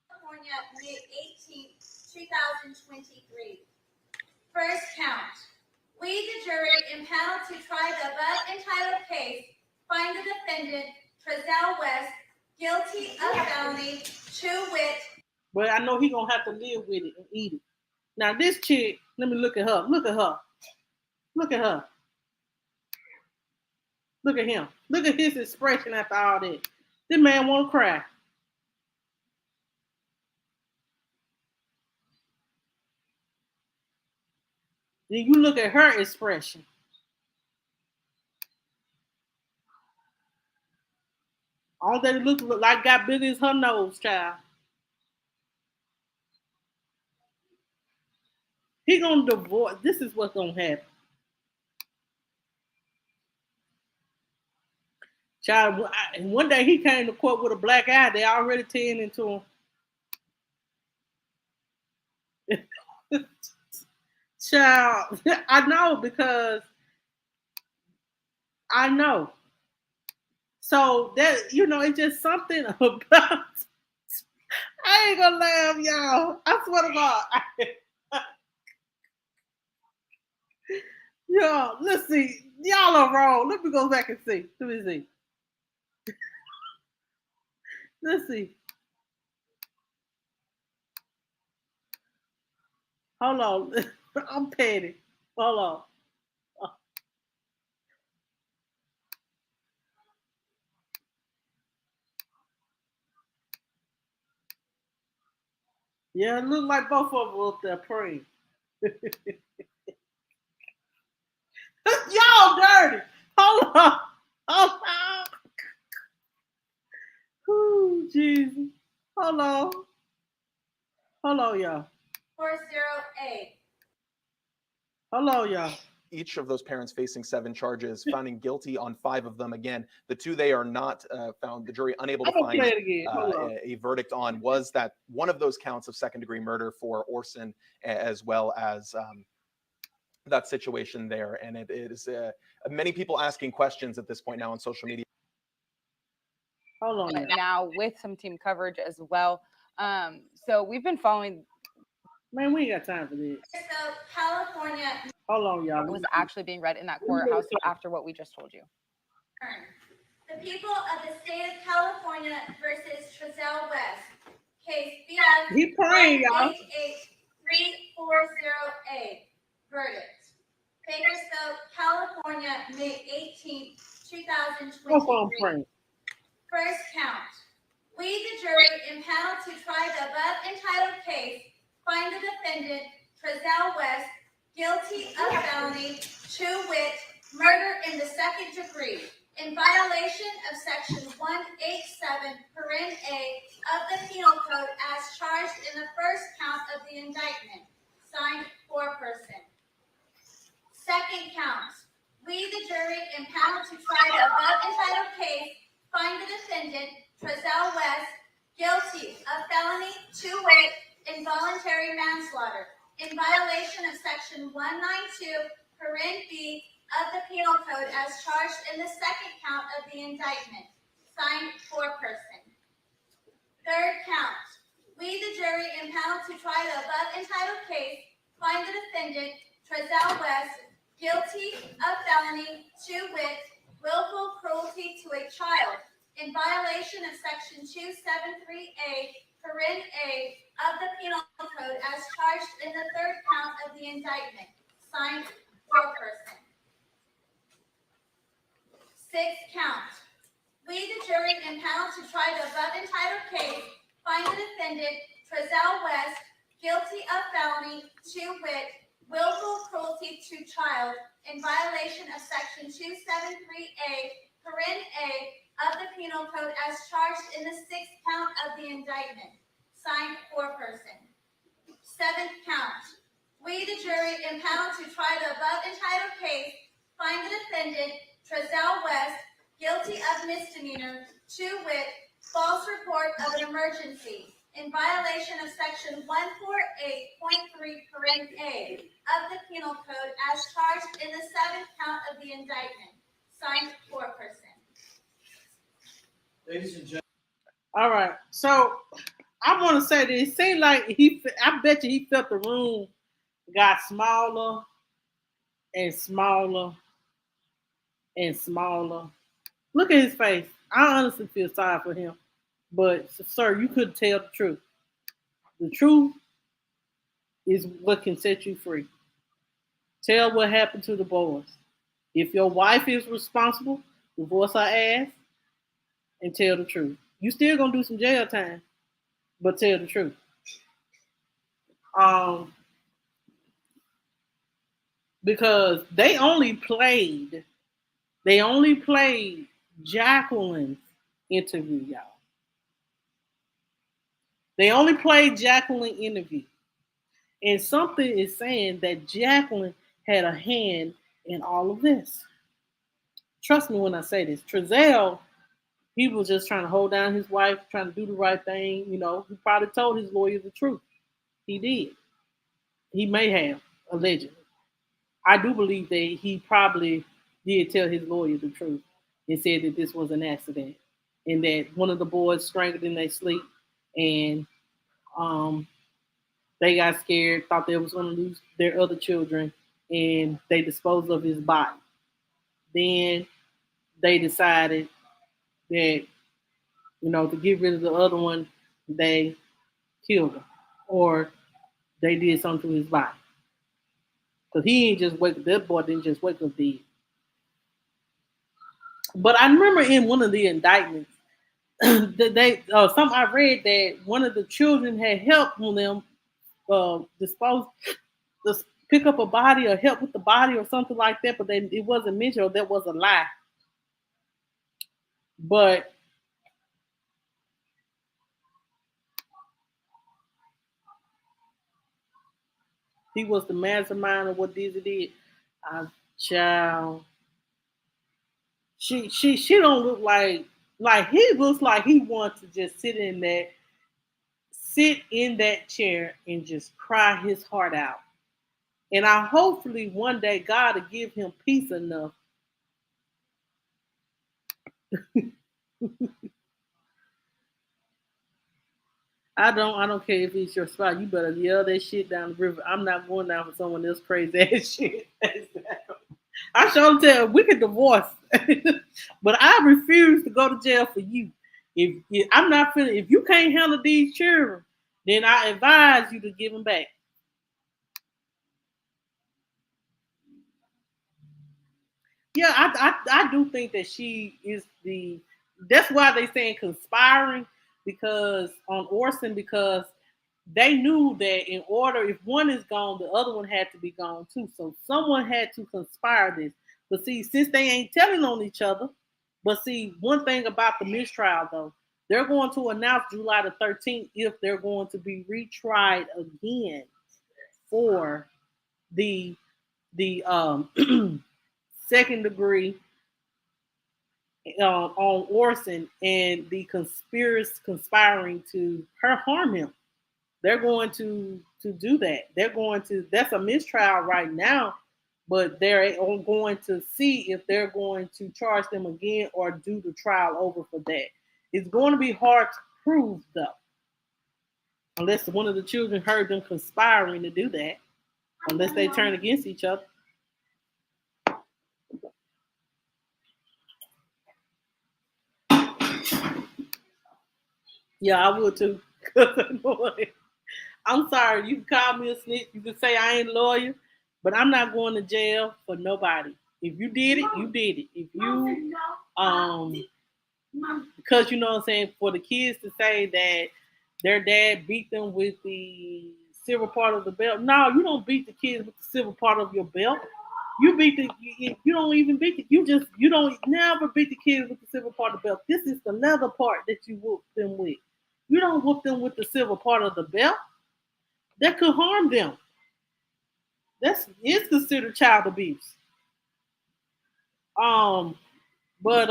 California, May 18th, 2023. First count. We, the jury, impaneled to try the above entitled case, find the defendant, Trezell West, guilty of felony, to wit. But I know he gonna have to live with it and eat it. Now this chick, let me look at her. Look at her. Look at her. Look at him. Look at his expression after all that. This man won't cry. Then you look at her expression. All that it look like got big as her nose, child. He gonna divorce. This is what's gonna happen. Child, one day he came to court with a black eye. They already tearing into him. Child, I know because I know. So that it's just something about. I ain't gonna laugh, y'all. I swear to God. Yo, let's see. Y'all are wrong. Let me go back and see. Let me see. Let's see. Hold on. I'm petty. Hold on. Yeah, it looked like both of them up there praying. Y'all dirty. Hold on. Hold on. Ooh, Jesus. Hold on. Hold on, y'all. 40A. Hold on, y'all. Each of those parents facing 7 charges, finding guilty on 5 of them. Again, the 2 they are not found, the jury unable to find a verdict on, was that one of those counts of second-degree murder for Orson, as well as that situation there. And it is many people asking questions at this point now on social media. Hold on. Now with some team coverage as well. So we've been following. Man, we ain't got time for this. So, California. Hold on, y'all. It was actually being read in that courthouse after what we just told you. The people of the state of California versus Trezell West. Case BS. He praying, y'all. 340A. Verdict. Bakersfield, California, May 18, 2023. First count. We, the jury, impaneled to try the above entitled case, find the defendant, Trezell West, guilty of felony, to wit, murder in the second degree, in violation of Section 187, paren A of the Penal Code as charged in the first count of the indictment. Signed, foreperson. Second count. We, the jury, impaneled to try the above entitled case, find the defendant, Trezell West, guilty of felony, to wit, involuntary manslaughter, in violation of Section 192, paren B of the Penal Code as charged in the second count of the indictment. Signed, foreperson. Third count. We, the jury, impaneled to try the above entitled case, find the defendant, Trezell West, guilty of felony, to wit, willful cruelty to a child, in violation of Section 273A, paren A of the Penal Code as charged in the third count of the indictment. Signed, foreperson. Sixth count. We, the jury, impaneled to try the above entitled case, find the defendant, Trezell West, guilty of felony, to wit, willful cruelty to child, in violation of Section 273A, paren A of the Penal Code as charged in the sixth count of the indictment. Signed, foreperson. Seventh count. We, the jury, impaneled to try the above entitled case, find the defendant, Trezell West, guilty of misdemeanor, to wit, false report of an emergency, in violation of Section 148.3, paren A of the Penal Code as charged in the seventh count of the indictment. Signed, foreperson. Ladies and gentlemen. All right. So I want to say that it seemed like I bet you he felt the room got smaller and smaller and smaller. Look at his face. I honestly feel sorry for him. But, sir, you couldn't tell the truth. The truth is what can set you free. Tell what happened to the boys. If your wife is responsible, divorce her ass and tell the truth. You still gonna do some jail time, but tell the truth. Um, because they only played Jacqueline's interview, y'all. They only played Jacqueline interview. And something is saying that Jacqueline had a hand in all of this. Trust me when I say this. Trezell, he was just trying to hold down his wife, trying to do the right thing. You know, he probably told his lawyer the truth. He did. He may have, allegedly. I do believe that he probably did tell his lawyer the truth and said that this was an accident and that one of the boys strangled in their sleep and um, they got scared, thought they was going to lose their other children, and they disposed of his body. Then they decided that, to get rid of the other one, they killed him or they did something to his body. Because he ain't just wake that boy didn't just wake up dead. But I remember in one of the indictments that something I read that one of the children had helped them dispose, just pick up a body or help with the body or something like that, but then it wasn't mentioned or that was a lie. But he was the mastermind of what Dizzy did. Child, she don't look like he looks like he wants to just sit in that chair and just cry his heart out. And I hopefully one day God will give him peace enough. I don't care if it's your spot. You better yell that shit down the river. I'm not going down for someone else crazy ass shit. I sure tell we could divorce, but I refuse to go to jail for you. If I'm not feeling, if you can't handle these children, then I advise you to give them back. Yeah, I do think that she is the. That's why they saying conspiring because on Orson because they knew that in order if one is gone, the other one had to be gone too. So someone had to conspire this. But see, since they ain't telling on each other, but see, one thing about the mistrial though, they're going to announce July the 13th if they're going to be retried again for the second degree on Orson and the conspiring to her harm him. They're going to do that. They're going to. That's a mistrial right now, but they're going to see if they're going to charge them again or do the trial over for that. It's going to be hard to prove though, unless one of the children heard them conspiring to do that. Unless they turn against each other. Yeah, I would too. I'm sorry. You can call me a snitch. You can say I ain't a lawyer, but I'm not going to jail for nobody. If you did it, you did it. If you because you know what I'm saying, for the kids to say that their dad beat them with the silver part of the belt. No, you don't beat the kids with the silver part of your belt. You beat you don't even beat you don't never beat the kids with the silver part of the belt. This is the leather part that you whoop them with. You don't whoop them with the silver part of the belt. That could harm them. It's considered child abuse. Um, but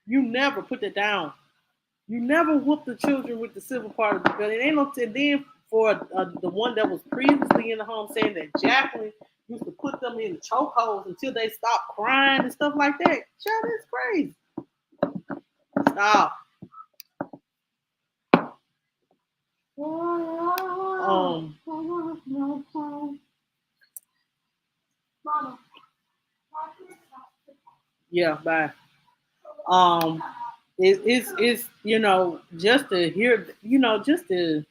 you never put that down. You never whoop the children with the silver part of the belt. It ain't no. And then for the one that was previously in the home saying that Jacqueline used to put them in the chokeholds until they stopped crying and stuff like that. Child, that's crazy. Stop. Yeah, bye. It's just to hear, just to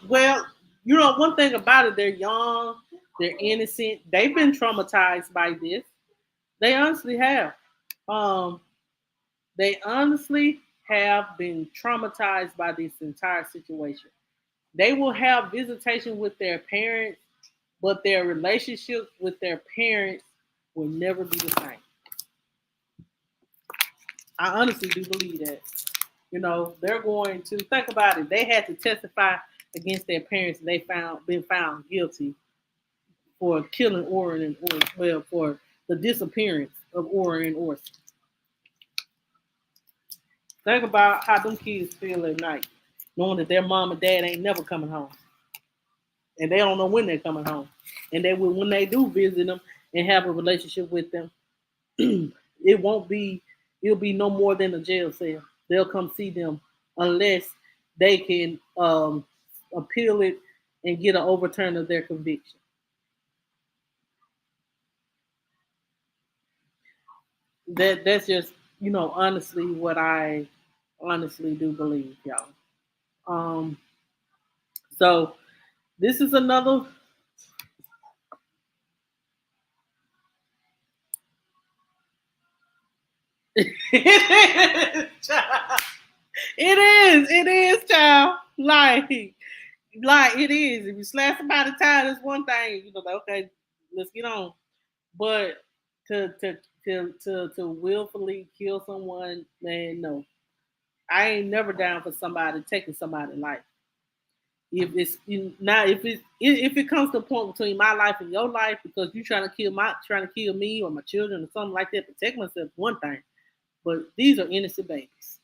well, one thing about it, they're young, they're innocent, they've been traumatized by this. They honestly have. Um, they honestly have been traumatized by this entire situation. They will have visitation with their parents, but their relationship with their parents will never be the same. I honestly do believe that. They're going to think about it. They had to testify against their parents, and they been found guilty for killing Orrin and Orson. Well, for the disappearance of Orrin and Orson. Think about how them kids feel at night, knowing that their mom and dad ain't never coming home, and they don't know when they're coming home. And they will, when they do visit them and have a relationship with them, it won't be. It'll be no more than a jail cell. They'll come see them unless they can appeal it and get an overturn of their conviction. That's just honestly what I honestly do believe, y'all. Um, so this is another. It is, child. Like it is. If you slap somebody tired, it's one thing. Like, okay, let's get on. But to willfully kill someone, man, no. I ain't never down for somebody taking somebody's life. If it's now, if it comes to a point between my life and your life because you trying to kill me or my children or something like that, protect myself, one thing. But these are innocent babies.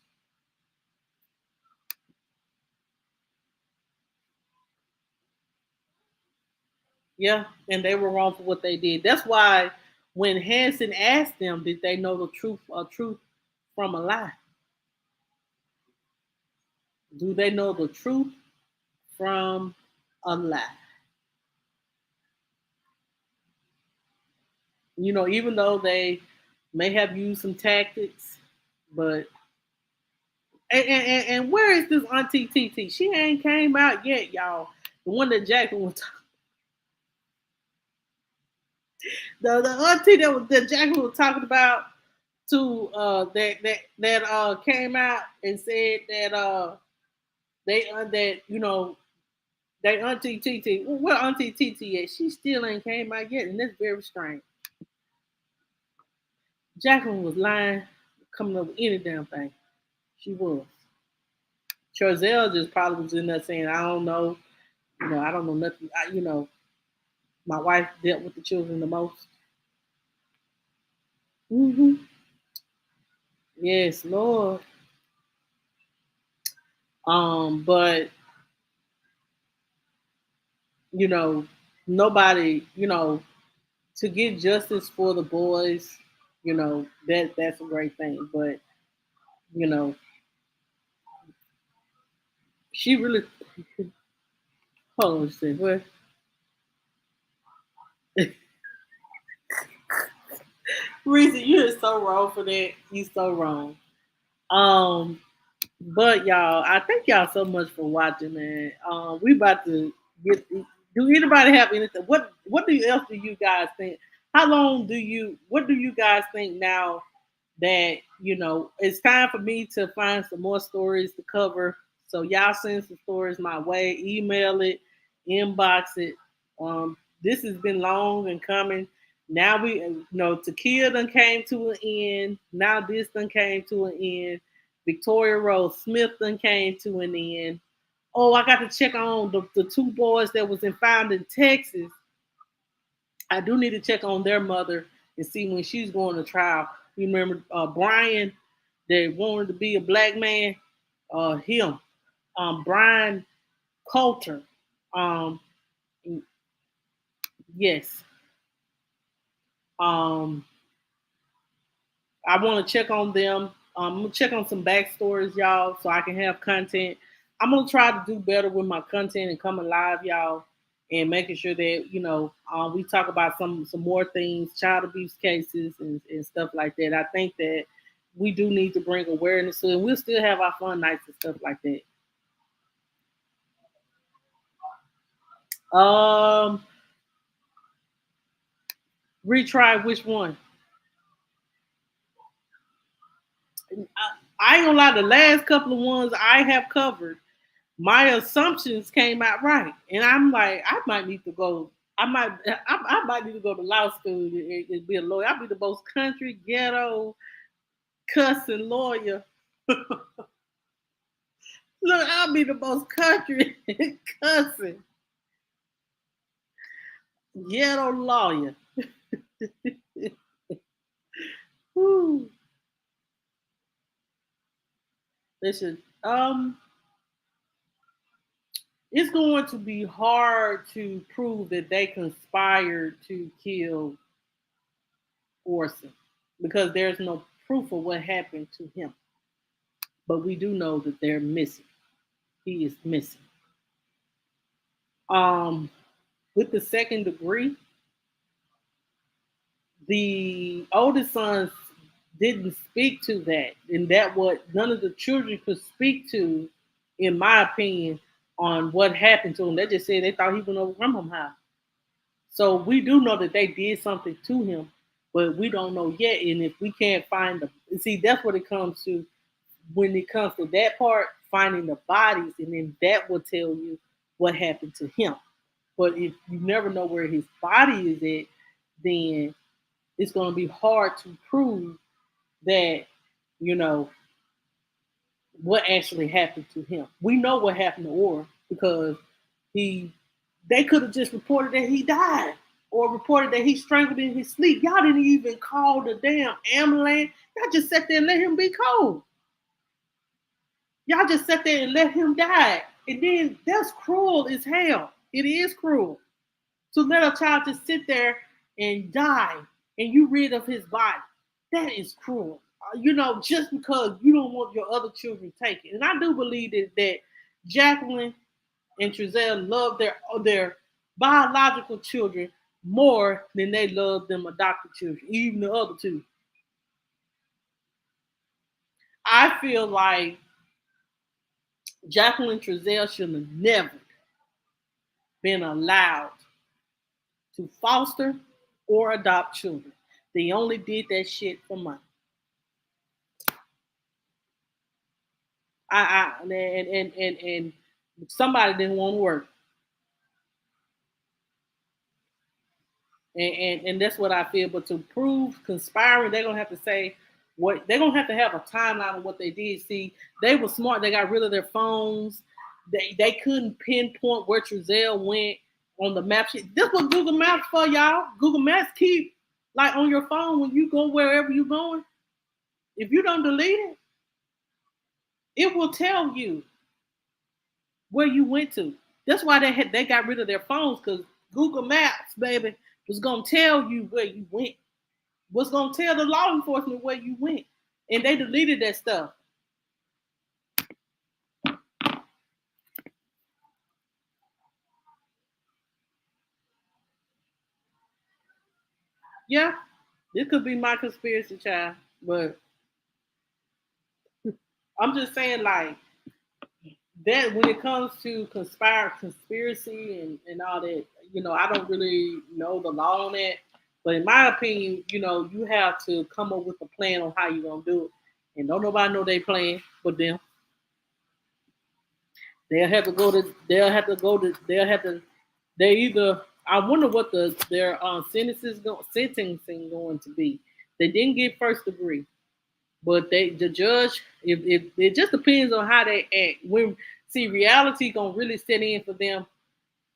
Yeah, and they were wrong for what they did. That's why when Hanson asked them, did they know the truth from a lie? Do they know the truth from a lie? Even though they may have used some tactics, but and where is this Auntie TT? She ain't came out yet, y'all. The one that Jacqueline was the auntie that Jacqueline was talking about to that came out and said that that they Auntie TT. Well, where Auntie TT at? She still ain't came out yet, and that's very strange. Jacqueline was lying, coming up with any damn thing. She was. Trezell just probably was in there saying, I don't know, I don't know nothing. My wife dealt with the children the most. Yes, Lord. But you know, nobody, to get justice for the boys, that's a great thing. But you know, she really hold on a second. What? Reason, you are so wrong for that. You so wrong. Um, but y'all, I thank y'all so much for watching, man. We about to get. Do anybody have anything? What else do you guys think? How long do you? What do you guys think now that it's time for me to find some more stories to cover? So y'all send some stories my way. Email it, inbox it. This has been long and coming. Now Takia done came to an end. Now this done came to an end. Victoria Rose Smith done came to an end. Oh, I got to check on the two boys that was found in Texas. I do need to check on their mother and see when she's going to trial. You remember Brian that wanted to be a black man? Him. Brian Coulter. Um, yes. Um, I want to check on them I'm gonna check on some backstories, y'all, so I can have content. I'm gonna try to do better with my content and coming live, y'all, and making sure that we talk about some more things, child abuse cases and stuff like that. I think that we do need to bring awareness to it. And we'll still have our fun nights and stuff like that. Retry which one? I ain't gonna lie, the last couple of ones I have covered, my assumptions came out right, and I'm like, I might need to go. I might need to go to law school and be a lawyer. I'll be the most country ghetto cussing lawyer. Look, I'll be the most country cussing ghetto lawyer. Woo. Listen, it's going to be hard to prove that they conspired to kill Orson because there's no proof of what happened to him. But we do know that they're missing. He is missing. With the second degree, the oldest son didn't speak to that, and that what none of the children could speak to, in my opinion, on what happened to him. They just said they thought he went over Grandma's house. So we do know that they did something to him, but we don't know yet. And if we can't find see, that's what it comes to. When it comes to that part, finding the bodies, and then that will tell you what happened to him. But if you never know where his body is at, then it's going to be hard to prove that, what actually happened to him. We know what happened to Orr because they could have just reported that he died or reported that he strangled in his sleep. Y'all didn't even call the damn ambulance. Y'all just sat there and let him be cold. Y'all just sat there and let him die. And then that's cruel as hell. It is cruel to let a child just sit there and die and you rid of his body. That is cruel. Just because you don't want your other children taken. And I do believe that Jacqueline and Trezell love their biological children more than they love them adopted children, even the other two. I feel like Jacqueline and Trezell should have never been allowed to foster or adopt children. They only did that shit for money. And somebody didn't want to work. And that's what I feel. But to prove conspiring, they're gonna have to say what they're gonna have to have a timeline of what they did. See, they were smart. They got rid of their phones. They couldn't pinpoint where Trezell went on the map sheet. This was Google Maps for y'all. Google Maps keep like on your phone when you go wherever you're going. If you don't delete it, it will tell you where you went to. That's why they got rid of their phones, because Google Maps, baby, was gonna tell you where you went. Was gonna tell the law enforcement where you went, and they deleted that stuff. Yeah, this could be my conspiracy, child, but I'm just saying, like, that when it comes to conspiracy and all that, I don't really know the law on that. But in my opinion, you have to come up with a plan on how you're gonna do it. And don't nobody know they plan but them. They'll have to go to they'll have to they either I wonder what their sentencing going to be. They didn't get first degree. But the judge, if it just depends on how they act. When reality gonna really set in for them,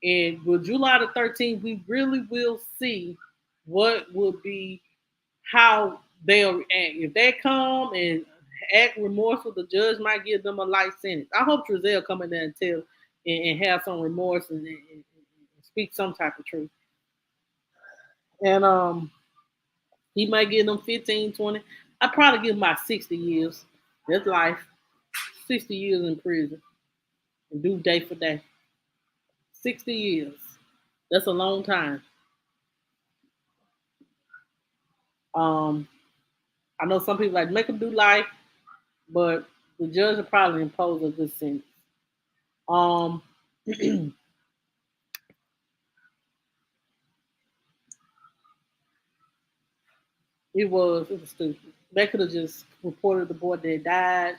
and with July the 13th, we really will see what will be how they'll react. If they come and act remorseful, the judge might give them a life sentence. I hope Trezell come in there and tell and have some remorse and speak some type of truth. And he might give them 15, 20. I probably give my 60 years. That's life. 60 years in prison and do day for day. 60 years. That's a long time. Um, I know some people like make them do life, but the judge will probably impose a good sentence. Um, it it was stupid. They could have just reported the boy that died,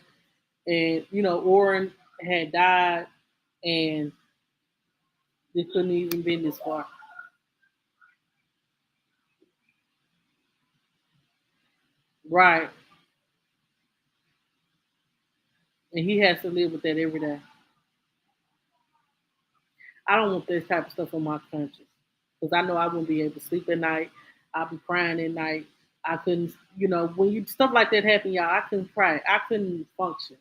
and Oren had died, and it couldn't even been this far. Right, and he has to live with that every day. I don't want this type of stuff on my conscience because I know I wouldn't be able to sleep at night. I'd be crying at night. I couldn't, when you stuff like that happen, y'all, I couldn't cry. I couldn't function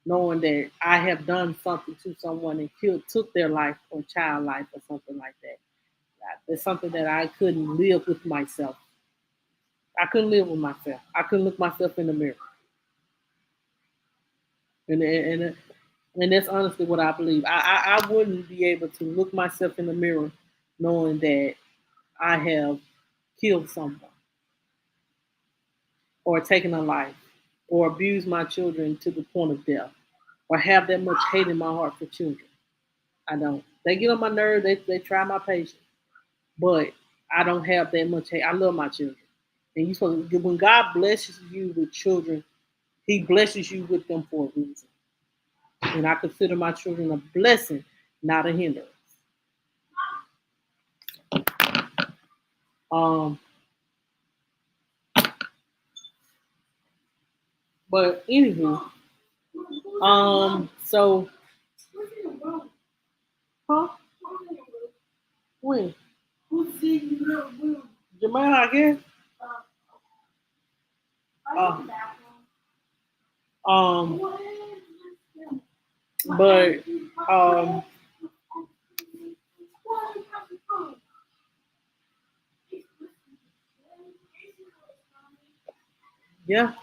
knowing that I have done something to someone and took their life or child life or something like that. It's something that I couldn't live with myself. I couldn't live with myself. I couldn't look myself in the mirror. And that's honestly what I believe. I wouldn't be able to look myself in the mirror knowing that I have killed someone or taken a life or abused my children to the point of death or have that much hate in my heart for children. I don't. They get on my nerves. They try my patience, but I don't have that much hate. I love my children, and when God blesses you with children, He blesses you with them for a reason. And I consider my children a blessing, not a hindrance. Um, but anywho, so huh? When? Jamal, I guess. Uh, um, but yeah,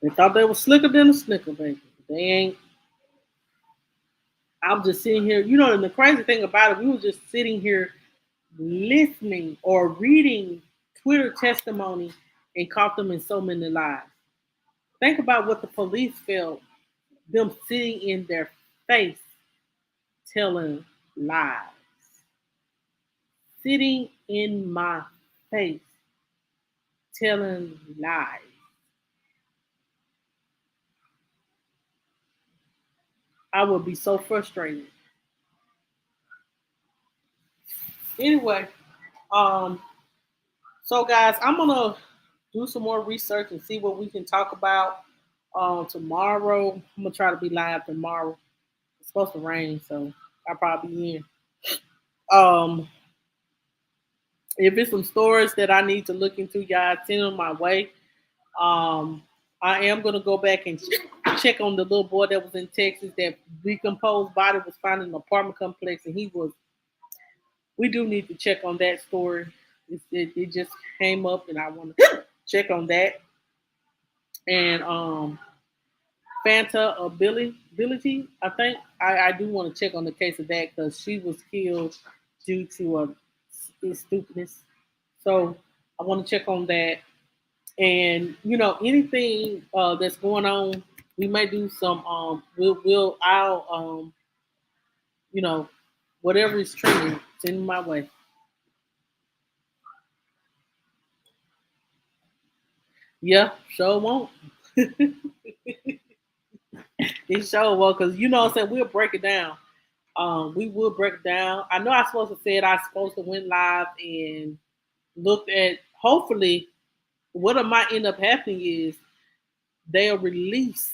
they thought they were slicker than a snicker, baby. They ain't. I'm just sitting here, and the crazy thing about it, we were just sitting here listening or reading Twitter testimony and caught them in so many lies. Think about what the police felt, them sitting in their face telling lies. Sitting in my face telling lies. I would be so frustrated. Anyway, um, so guys, I'm gonna do some more research and see what we can talk about tomorrow. I'm gonna try to be live tomorrow. It's supposed to rain, so I'll probably be in. Um, if it's some stories that I need to look into, guys, send them my way. Um, I am gonna go back and check on the little boy that was in Texas. That decomposed body was found in an apartment complex, and he was. We do need to check on that story. It just came up, and I want to check on that. And Fanta ability, I think I do want to check on the case of that because she was killed due to stupidness. So I want to check on that. And anything that's going on, we may do some. I'll you know whatever is trending, send my way. Yeah, sure won't. It sure won't because what I'm saying, we'll break it down. We will break it down. I know I supposed to say it. I supposed to went live and looked at. Hopefully, what might end up happening is they'll release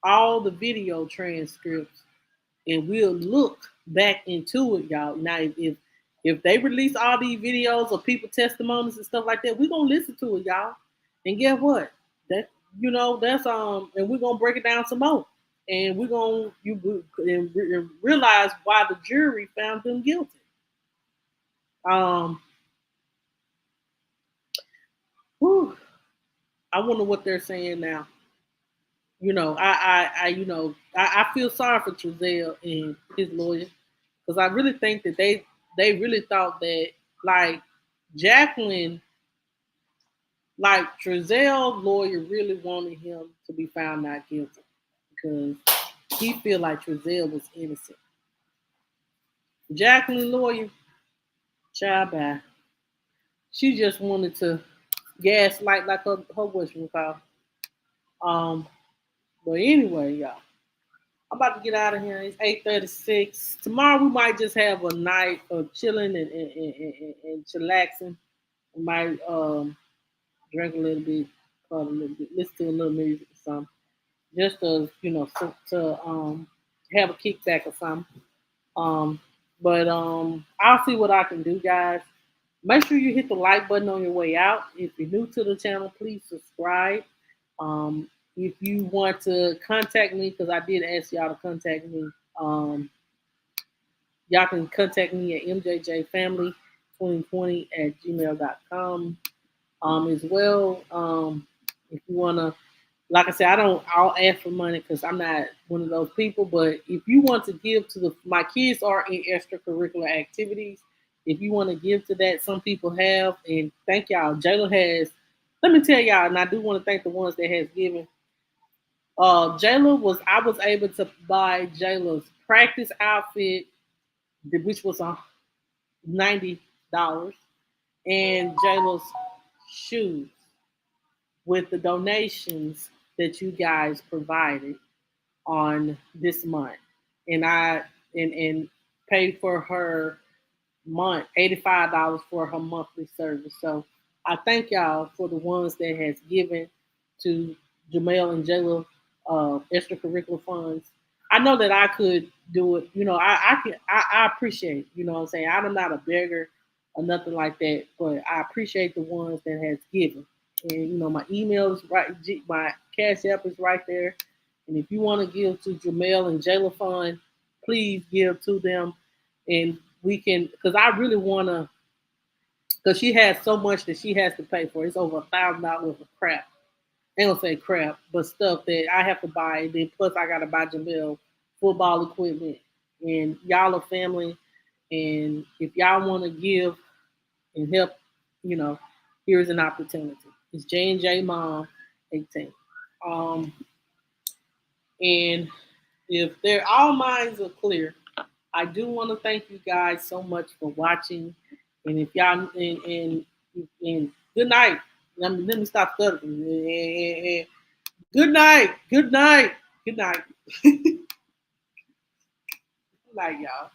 all the video transcripts and we'll look back into it, y'all. Now, if they release all these videos of people testimonies and stuff like that, we're gonna listen to it, y'all. And guess what? That that's and we're gonna break it down some more, and we're gonna and realize why the jury found them guilty. Um, Whew, I wonder what they're saying now. I feel sorry for Trezell and his lawyer because I really think that they really thought that like Jacqueline, like Trezell lawyer really wanted him to be found not guilty because he feel like Trezell was innocent. Jacqueline lawyer, child bye. She just wanted to gaslight like her what's called. Um, but anyway, y'all. I'm about to get out of here. It's 8:36. Tomorrow we might just have a night of chilling and chillaxing. We might drink a little bit, a little bit, listen to a little music or something, just to have a kickback or something. Um, but I'll see what I can do, guys. Make sure you hit the like button on your way out. If you're new to the channel, please subscribe. Um, if you want to contact me, because I did ask y'all to contact me, y'all can contact me at mjjfamily2020@gmail.com. As well, if you want to, like I said, I'll ask for money because I'm not one of those people. But if you want to give to my kids are in extracurricular activities. If you want to give to that, some people have, and thank y'all. Jayla has. Let me tell y'all, and I do want to thank the ones that has given. I was able to buy Jayla's practice outfit, which was $90, and Jayla's shoes with the donations that you guys provided on this month, and I and paid for her month $85 for her monthly service. So I thank y'all for the ones that has given to Jamel and Jayla extracurricular funds. I know that I could do it. I appreciate. What I'm saying. I'm not a beggar or nothing like that, but I appreciate the ones that has given. And my email is right. My cash app is right there. And if you want to give to Jamel and Jayla Fund, please give to them, and we can, because I really want to, because she has so much that she has to pay for. It's over $1,000 of crap. I ain't gonna say crap, but stuff that I have to buy. And then plus I gotta buy Jamel football equipment. And y'all are family. And if y'all want to give and help, here's an opportunity. It's J&J Mom 18. And if all minds are clear, I do want to thank you guys so much for watching. And if y'all and good night. Let me stop stuttering. Good night. Good night. Good night. Good night, y'all.